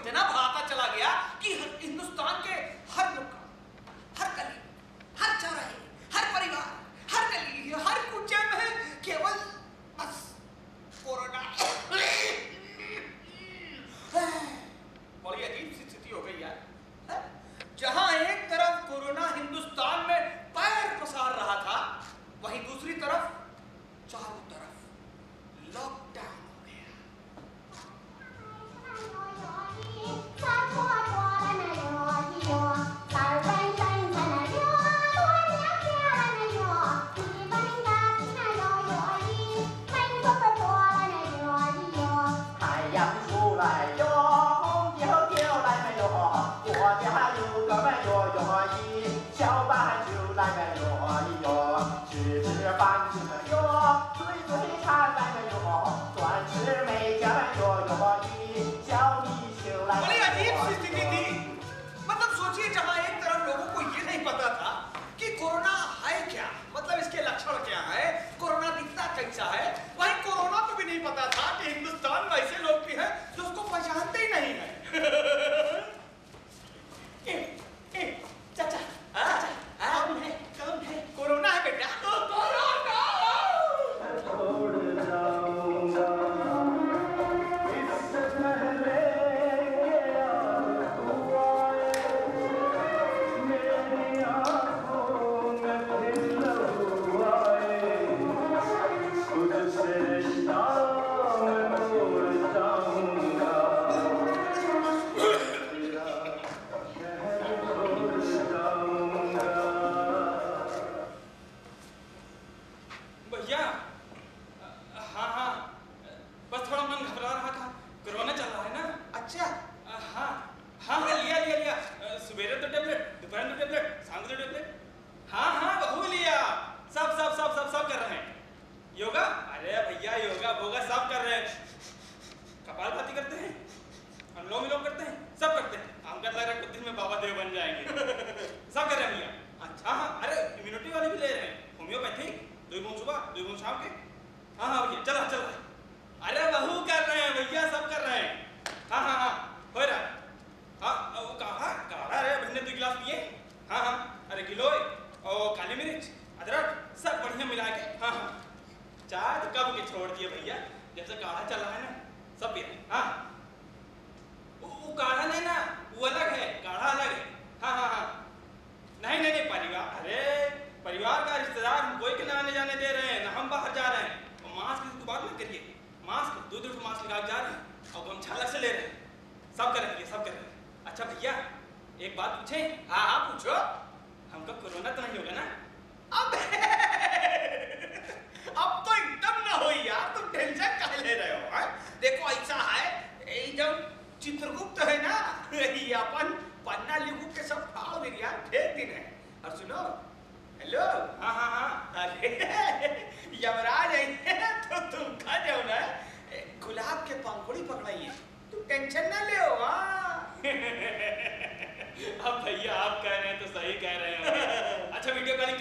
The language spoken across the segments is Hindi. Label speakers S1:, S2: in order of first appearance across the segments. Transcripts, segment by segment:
S1: इतना भागता चला गया कि हिंदुस्तान के हर नुक्कड़, हर गली, हर चौराहे, हर परिवार, हर गली, हर कूचे में केवल बस कोरोना। बड़ी अजीब सी स्थिति हो गई यार। जहां एक तरफ कोरोना हिंदुस्तान में पैर पसार रहा था, वहीं दूसरी तरफ चारों तरफ लॉकडाउन हो गया। बड़ी अजीब सी स्थिति थी। मतलब सोचिए, जहां एक तरफ लोगों को ये नहीं पता था कि कोरोना है क्या, मतलब इसके लक्षण क्या है, कोरोना दिखता कैसा है, वहीं कोरोना को भी नहीं पता था कि हिंदुस्तान में ऐसे लोग भी हैं जो उसको पहचानते ही नहीं है। चाचा, कौन है? कोरोना है बेटा।
S2: अब भैया आप कह रहे हैं तो सही कह रहे हैं। अच्छा वीडियो कॉलिंग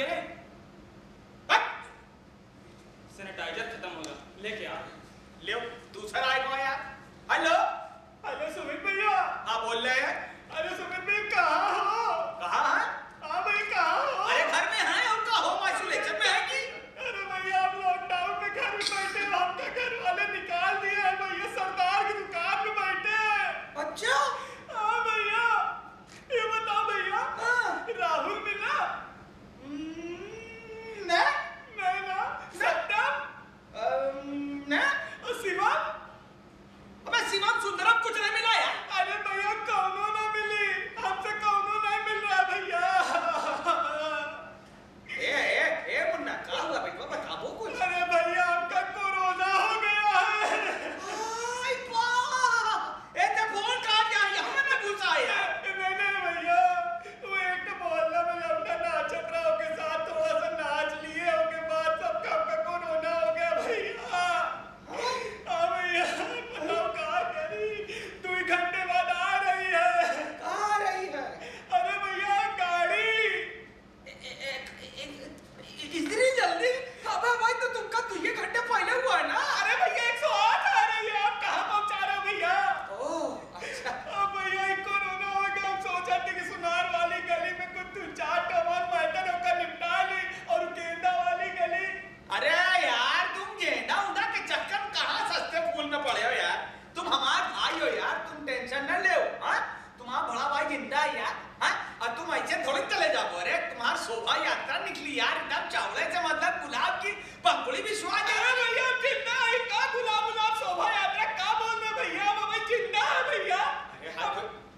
S1: यार एकदम चावले से मतलब गुलाब की पंखुड़ी भी सुहा दे।
S2: अरे भैया जिंदा है का गुलाब गुलाब शोभा यात्रा का बोल रहे भैया, हम भाई जिंदा है भैया।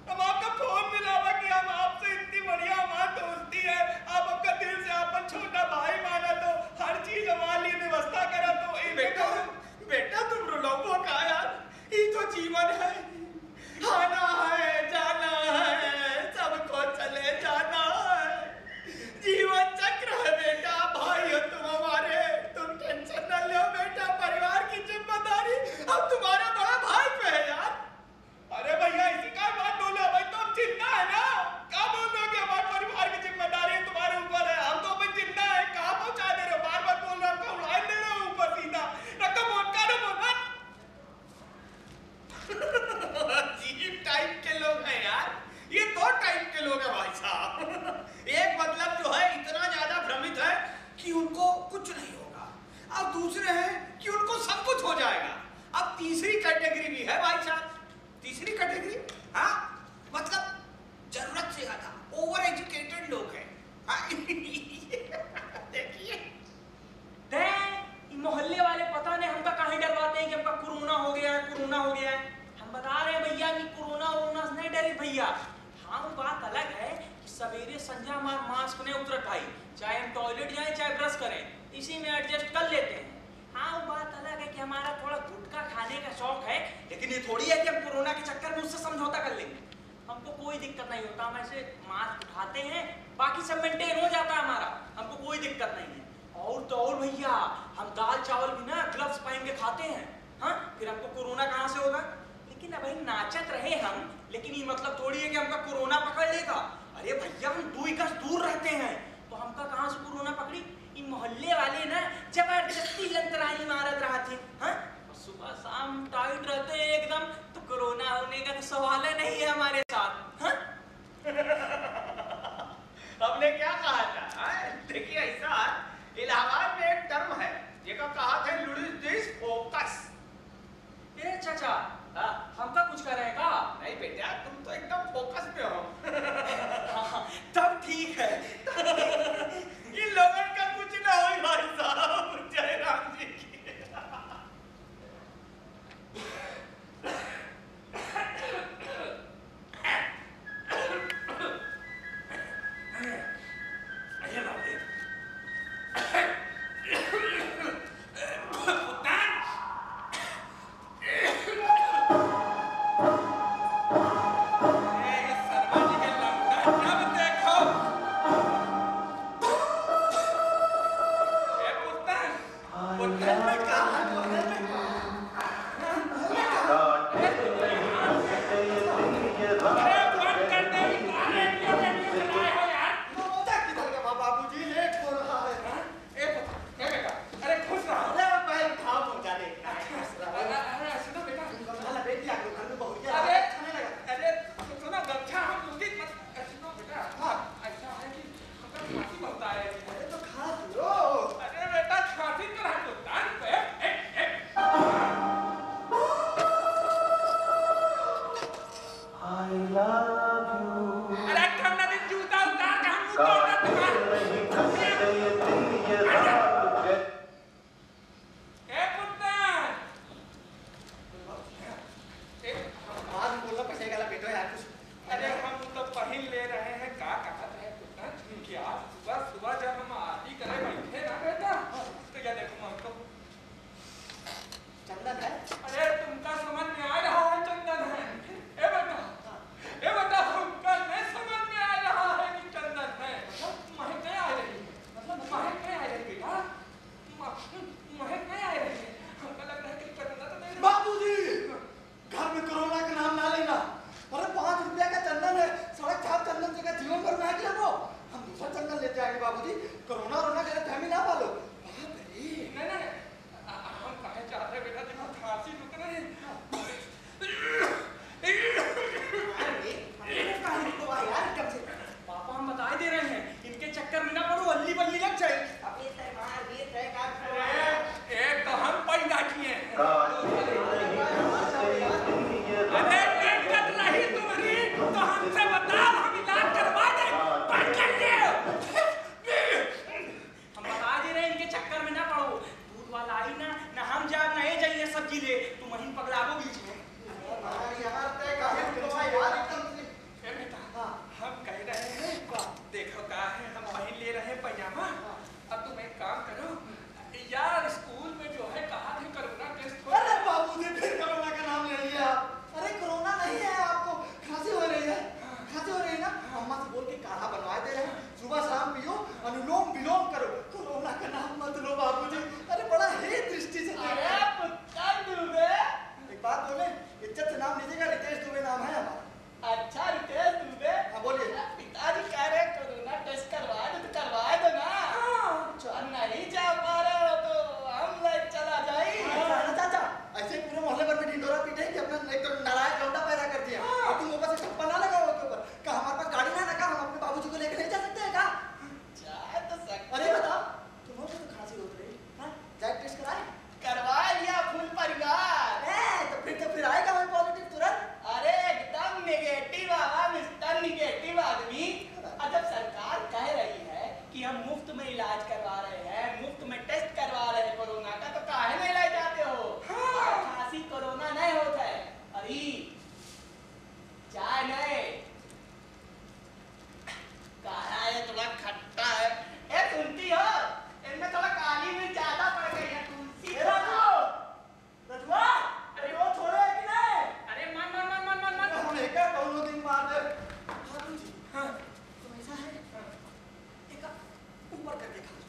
S2: हम आपका फोन मिला हुआ कि हम आपसे इतनी बढ़िया हमारी दोस्ती है, आप आपका दिल से अपन छोटा भाई माना, तो हर चीज हमारे लिए व्यवस्था करा। तो
S1: बेटा बेटा तुम रुलाओ का यार, ये तो जीवन है, आना है जाना है, सबको चले जाना है, जीवन चक्र है बेटा। भाई हो तुम हमारे, तुम टेंशन न लो बेटा, परिवार की जिम्मेदारी अब तुम्हारा बड़ा भाई पे है यार।
S2: अरे भैया इसी का बात बोलो भाई, तो हम जिंदा है ना, क्या बोल रहे हो कि हमारे परिवार की जिम्मेदारी तुम्हारे ऊपर है, हम तो भाई जिंदा है, कहाँ पहुंचा दे रहे हो, बार बार बोल रहे हो, हमको उड़ा दे रहे हो ऊपर सीधा, रखो मोट का ना बोल।
S1: अजीब टाइप के लोग हैं यार, ये दो टाइप के लोग हैं भाई साहब। एक मतलब जो है इतना ज्यादा भ्रमित है कि उनको कुछ नहीं होगा, और दूसरे हैं कि उनको सब कुछ हो जाएगा। अब तीसरी कैटेगरी भी है भाई साहब, तीसरी कैटेगरी, हाँ मतलब जरूरत से ज्यादा ओवर एजुकेटेड लोग हैं। देखिए
S3: मोहल्ले वाले पता नहीं हमका कहीं डरवाते हैं कि हमका कोरोना हो गया है, कोरोना हो गया है। हम बता रहे हैं भैया कि कोरोना वोरोना से नहीं डरे भैया। हाँ वो बात अलग है कि सवेरे संध्या हमारा मास्क नहीं उतरत भाई, चाहे हम टॉयलेट जाएं चाहे ब्रश करें, इसी में एडजस्ट कर लेते हैं। हाँ वो बात अलग है कि हमारा थोड़ा गुटखा खाने का शौक है, लेकिन ये थोड़ी है कि हम कोरोना के चक्कर में उससे समझौता कर लेंगे। हमको कोई दिक्कत नहीं होता, हम ऐसे मास्क उठाते हैं, बाकी सब मेंटेन हो जाता है हमारा, हमको कोई दिक्कत नहीं है। और तो और भैया हम दाल चावल भी ना ग्लव्स पहन के खाते हैं, हाँ फिर हमको कोरोना कहाँ से होगा। लेकिन अब भाई नाचत रहे हम, लेकिन ये मतलब थोड़ी है कि हमका कोरोना पकड़ लेगा। अरे भैया हम 2 गज दूर रहते हैं, तो हमका कहाँ से कोरोना पकड़ी। ये मोहल्ले वाले ना जबरदस्ती लंतरानी मारत रहा थे, हाँ सुबह शाम टाइट रहते हैं एकदम, तो कोरोना होने का तो सवाल है नहीं है हमारे साथ। हाँ
S1: हमने क्या कहा था, देखिए ऐसा इलाहाबाद में एक टर्म है जेका कहा था लुडिस दिस फोकस।
S3: ए चाचा हमका कुछ कर रहे का?
S1: नहीं बेटा तुम तो एकदम फोकस पे हो।
S3: तब ठीक है।
S1: इन लोगों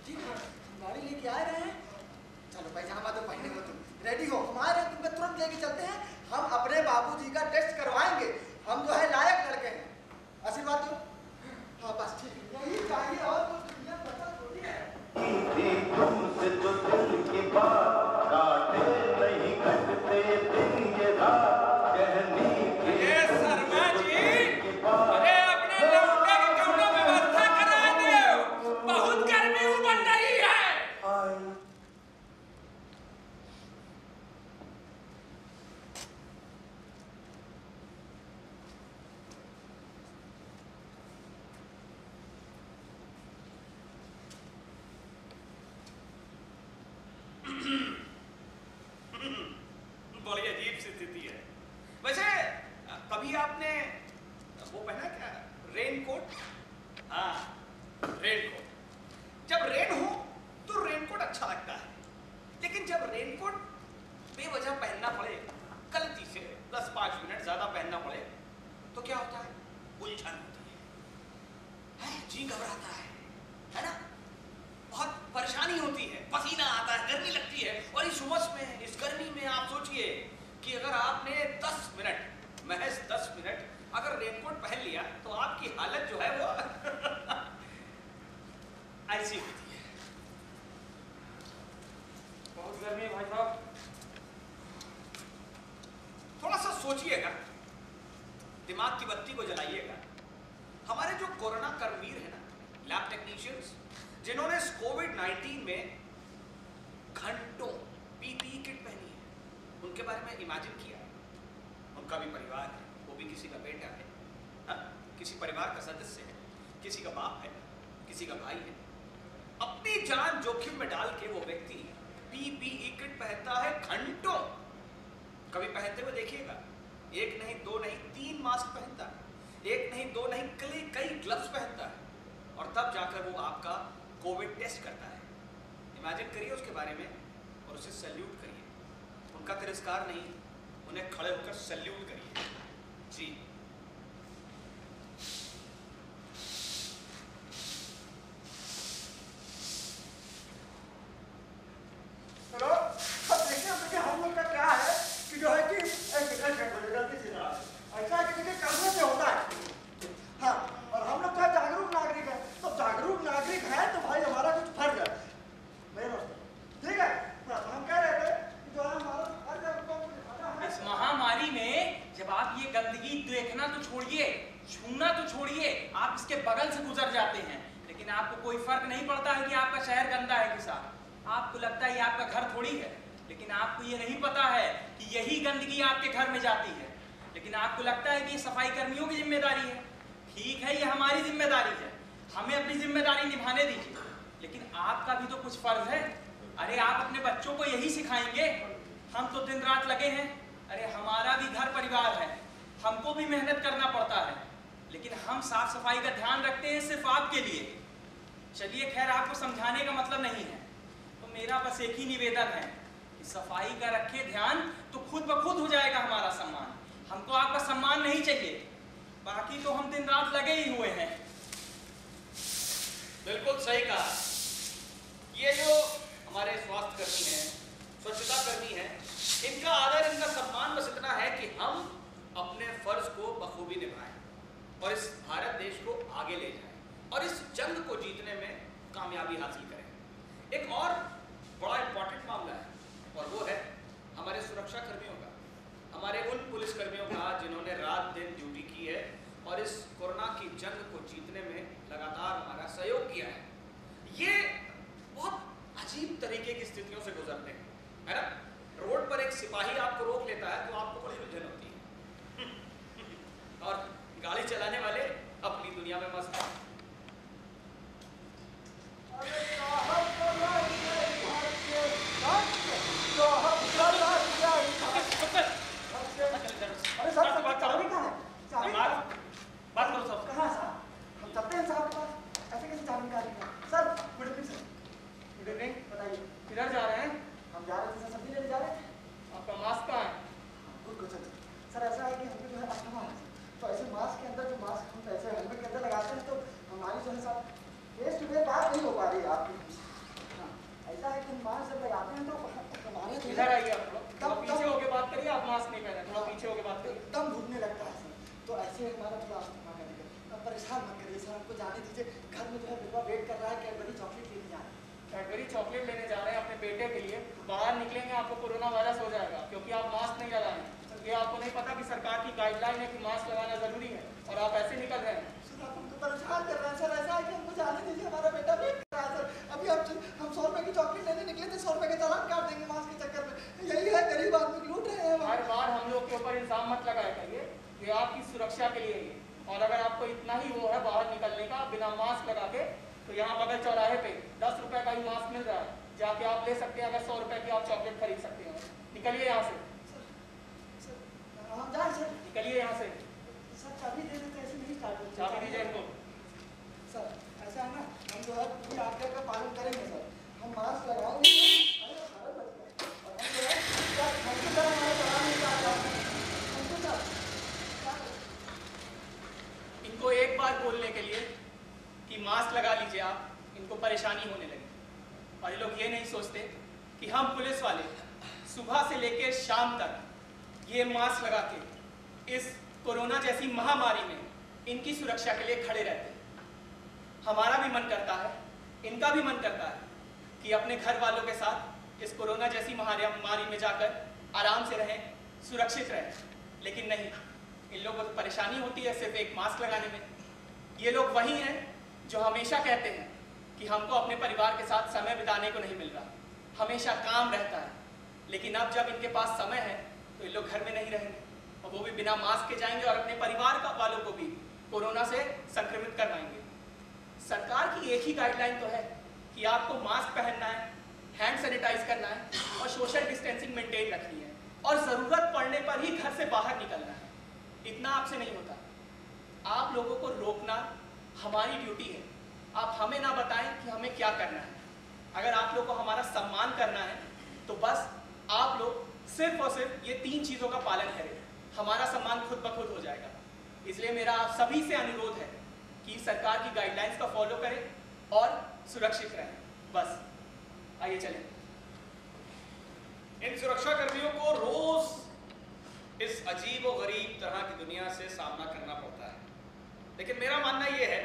S4: ठीक है, गाड़ी लेके आ रहे हैं। चलो पैजामा तो पहने हो, तुम रेडी हो, हम आ रहे हैं, तुमको तुरंत लेके चलते हैं। हम अपने बाबूजी का टेस्ट करवाएंगे, हम जो है लायक लड़के हैं। आशीर्वाद दो। हाँ बस ठीक है, यही चाहिए और कुछ दुनिया पता थोड़ी है।
S5: तुमसे तो दिल की बात काटे नहीं कटते दिन ये रात कहनी
S2: ये शर्मा जी, अरे अपने लौंडे की कौनो व्यवस्था करा दो, बहुत गर्मी उमड़ रही है।
S1: बड़ी अजीब सी स्थिति है। वैसे कभी आपने वो पहना क्या, रेनकोट? हाँ, रेनकोट। जब रेन हो तो रेनकोट अच्छा लगता है, लेकिन जब रेनकोट बेवजह पहनना पड़े, गलती से 10-5 मिनट ज्यादा पहनना पड़े, तो क्या होता है? उलझन होती है, जी घबराता है ना? बहुत परेशानी होती है, पसीना आता है, गर्मी लगती है। और इस उमस में, इस गर्मी में आप सोचिए कि अगर आपने 10 मिनट, महज 10 मिनट अगर रेनकोट पहन लिया, तो आपकी हालत जो है वो ऐसी होती है।
S3: बहुत गर्मी है भाई साहब।
S1: थोड़ा सा सोचिएगा, दिमाग की बत्ती को जलाइएगा। हमारे जो कोरोना कर्मवीर है ना, लैब टेक्नीशियंस, जिन्होंने इस कोविड-19 में घंटों पीपीई किट पहनी है, उनके बारे में इमेजिन किया। उनका भी परिवार है, वो भी किसी का बेटा है, हाँ? किसी परिवार का सदस्य है, किसी का बाप है, किसी का भाई है। अपनी जान जोखिम में डाल के वो व्यक्ति पीपीई किट पहनता है घंटों। कभी पहनते हुए देखिएगा, 1 नहीं 2 नहीं 3 मास्क पहनता है, 1 नहीं 2 नहीं कई ग्लव्स पहनता है, और तब जाकर वो आपका कोविड टेस्ट करता है। इमेजिन करिए उसके बारे में और उसे सैल्यूट करिए। उनका तिरस्कार नहीं, उन्हें खड़े होकर सैल्यूट करिए। जी
S4: चलो अब देखिए हम लोग का क्या है कि जो है कि गलती से ऐसा है कि देखिए करने से होता है। हाँ, और हम लोग क्या जागरूक नागरिक है, तो जागरूक नागरिक है तो भाई हमारा कुछ फर्ज है, मेरे दोस्त। ठीक है, तो हम कह रहे थे कि जो है हमारा फर्ज है उनको दिखाना है।
S3: इस महामारी में जब आप ये गंदगी देखना तो छोड़िए, छूना तो छोड़िए, आप इसके बगल से गुजर जाते हैं, लेकिन आपको कोई फर्क नहीं पड़ता है कि आपका शहर गंदा है कि साफ। आपको लगता है ये आपका घर थोड़ी है, लेकिन आपको ये नहीं पता है कि यही गंदगी आपके घर में जाती है। लेकिन आपको लगता है कि ये सफाई कर्मियों की जिम्मेदारी है। ठीक है, ये हमारी जिम्मेदारी है, हमें अपनी जिम्मेदारी निभाने दीजिए, लेकिन आपका भी तो कुछ फर्ज है। अरे आप अपने बच्चों को यही सिखाएंगे? हम तो दिन रात लगे हैं। अरे हमारा भी घर परिवार है, हमको भी मेहनत करना पड़ता है, लेकिन हम साफ सफाई का ध्यान रखते हैं सिर्फ आपके लिए। चलिए खैर, आपको समझाने का मतलब नहीं है, तो मेरा बस एक ही निवेदन है कि सफाई का रखे ध्यान, तो खुद ब खुद हो जाएगा हमारा सम्मान। हमको आपका सम्मान नहीं चाहिए, बाकी तो हम दिन रात लगे ही हुए हैं।
S1: बिल्कुल सही कहा। ये जो हमारे स्वास्थ्य कर्मी हैं, स्वच्छता कर्मी हैं, इनका आदर, इनका सम्मान बस इतना है कि हम अपने फर्ज को बखूबी निभाएं और इस भारत देश को आगे ले जाएं और इस जंग को जीतने में कामयाबी हासिल करें। एक और बड़ा इंपॉर्टेंट मामला है, और वो है हमारे सुरक्षा कर्मियों का, हमारे उन पुलिस कर्मियों का जिन्होंने रात दिन ड्यूटी की है और इस कोरोना की जंग को जीतने में लगातार हमारा सहयोग किया है। ये बहुत अजीब तरीके की स्थितियों से गुजरते हैं, है ना? रोड पर एक सिपाही आपको रोक लेता है तो आपको बड़ी उलझन होती है और गाड़ी चलाने वाले अपनी दुनिया में मस्त हैं।
S4: अरे साहब, चाबी कहाँ है? चाबी
S3: बात करो साहब।
S4: कहाँ है साहब? हम चलते हैं साहब के पास, ऐसे कैसे चाबी निकाल रहे हैं? Sir good evening sir. Good evening, बताइए
S3: किधर जा रहे हैं?
S4: हम जा रहे थे सर, सब्जी लेने जा रहे थे।
S3: आपका मास्क कहाँ है?
S4: Good question sir. ऐसा है कि हमको जो है अस्थमा है, तो ऐसे मास्क के अंदर जो मास्क हम ऐसे हेलमेट के अंदर लगाते हैं तो हमारी जो है साहब फेस टू फेस बात नहीं हो पा रही है आपकी। हम मास्क जब लगाते हैं तो हमारे
S3: इधर आइए आप लोग, थोड़ा पीछे होके बात करिए। आप मास्क नहीं पहने, थोड़ा पीछे होके बात करिए।
S4: दम घुटने लगता है सर, तो ऐसे हमारा थोड़ा अस्थमा का दिक्कत। अब परेशान मत करिए सर, हमको जाने दीजिए। घर में जो है बेटा वेट कर रहा है, कैडबरी चॉकलेट लेने जा रहे हैं।
S3: कैडबरी चॉकलेट लेने जा रहे हैं अपने बेटे के लिए। बाहर निकलेंगे आपको कोरोना वायरस हो जाएगा, क्योंकि आप मास्क नहीं लगाए। ये आपको नहीं पता कि सरकार की गाइडलाइन है कि मास्क लगाना जरूरी है, और आप ऐसे निकल रहे हैं।
S4: सर आप हमको परेशान कर रहे हैं सर, ऐसा है कि हमको जाने दीजिए, हमारा बेटा वेट कर रहा है सर। अभी हम 100 रुपए की चॉकलेट लेने निकले थे, 100 रुपए के चालान काट देंगे मास्क के चक्कर में। यही है, गरीब आदमी लूट रहे हैं।
S3: हर बार हम लोग के ऊपर इल्जाम मत लगाया करिए, ये आपकी सुरक्षा के लिए ही। और अगर आपको इतना ही वो है बाहर निकलने का बिना मास्क लगा के, तो यहाँ बगल चौराहे पे 10 रुपए का ही मास्क मिल रहा है, जाके आप ले सकते हैं। अगर 100 रुपए की आप चॉकलेट खरीद सकते हैं। निकलिए यहाँ से,
S4: हम जाए सर,
S3: निकलिए यहाँ से।
S4: सर चाबी दे देते, ऐसे नहीं स्टार्ट होती।
S3: चाबी दीजिए इनको।
S4: सर ऐसा है ना, हम जो है पूरी आज्ञा का पालन करेंगे सर। हम मास्क लगाएंगे। अरे भारत बच गया। और हम जो है हमको सर हमारा चालान नहीं काट रहा है। हमको सर
S3: इनको एक बार बोलने के लिए कि मास्क लगा लीजिए आप, इनको परेशानी होने लगी। और ये लोग ये नहीं सोचते कि हम पुलिस वाले सुबह से लेकर शाम तक ये मास्क लगा के इस कोरोना जैसी महामारी में इनकी सुरक्षा के लिए खड़े रहते हैं। हमारा भी मन करता है, इनका भी मन करता है कि अपने घर वालों के साथ इस कोरोना जैसी महामारी में जाकर आराम से रहें, सुरक्षित रहें। लेकिन नहीं, इन लोगों को परेशानी होती है सिर्फ एक मास्क लगाने में। ये लोग वही हैं जो हमेशा कहते हैं कि हमको अपने परिवार के साथ समय बिताने को नहीं मिल रहा, हमेशा काम रहता है। लेकिन अब जब इनके पास समय है तो ये लोग घर में नहीं रहेंगे, और वो भी बिना मास्क के जाएंगे और अपने परिवार का वालों को भी कोरोना से संक्रमित करवाएंगे। सरकार की एक ही गाइडलाइन तो है कि आपको मास्क पहनना है, हैंड सैनिटाइज करना है और सोशल डिस्टेंसिंग मेंटेन रखनी है, और जरूरत पड़ने पर ही घर से बाहर निकलना है। इतना आपसे नहीं होता। आप लोगों को रोकना हमारी ड्यूटी है। आप हमें ना बताएं कि हमें क्या करना है। अगर आप लोग को हमारा सम्मान करना है तो बस आप लोग सिर्फ और सिर्फ ये 3 चीजों का पालन करें, हमारा सम्मान खुद ब खुद हो जाएगा। इसलिए मेरा आप सभी से अनुरोध है कि सरकार की गाइडलाइंस का फॉलो करें और सुरक्षित रहें। बस आइए चलें।
S1: इन सुरक्षा कर्मियों को रोज इस अजीब और गरीब तरह की दुनिया से सामना करना पड़ता है, लेकिन मेरा मानना यह है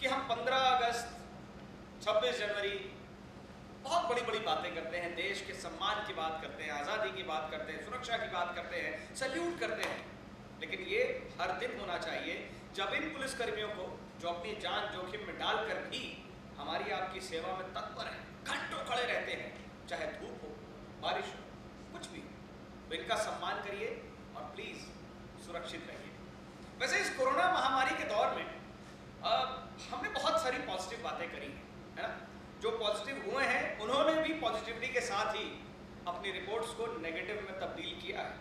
S1: कि हम 15 अगस्त, 26 जनवरी बहुत बड़ी बड़ी बातें करते हैं, देश के सम्मान की बात करते हैं, आज़ादी की बात करते हैं, सुरक्षा की बात करते हैं, सल्यूट करते हैं। लेकिन ये हर दिन होना चाहिए जब इन पुलिसकर्मियों को, जो अपनी जान जोखिम में डालकर भी हमारी आपकी सेवा में तत्पर हैं, घंटों खड़े रहते हैं, चाहे धूप हो, बारिश हो, कुछ भी, तो इनका सम्मान करिए और प्लीज़ सुरक्षित रहिए। वैसे इस कोरोना महामारी के दौर में हमने बहुत सारी पॉजिटिव बातें करी हैं, है ना। जो पॉजिटिव हुए हैं उन्होंने भी पॉजिटिविटी के साथ ही अपनी रिपोर्ट्स को नेगेटिव में तब्दील किया है,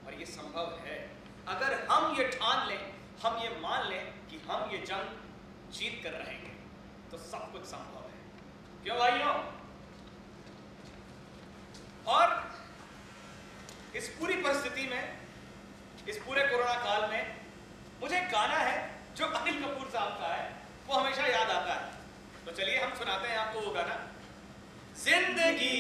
S1: और ये संभव है अगर हम ये ठान लें, हम ये मान लें कि हम ये जंग जीत कर रहेंगे, तो सब कुछ संभव है। क्यों भाइयों? और इस पूरी परिस्थिति में, इस पूरे कोरोना काल में मुझे एक गाना है जो अनिल कपूर साहब का है, वो हमेशा याद आता है। तो चलिए हम सुनाते हैं आपको वो गाना। जिंदगी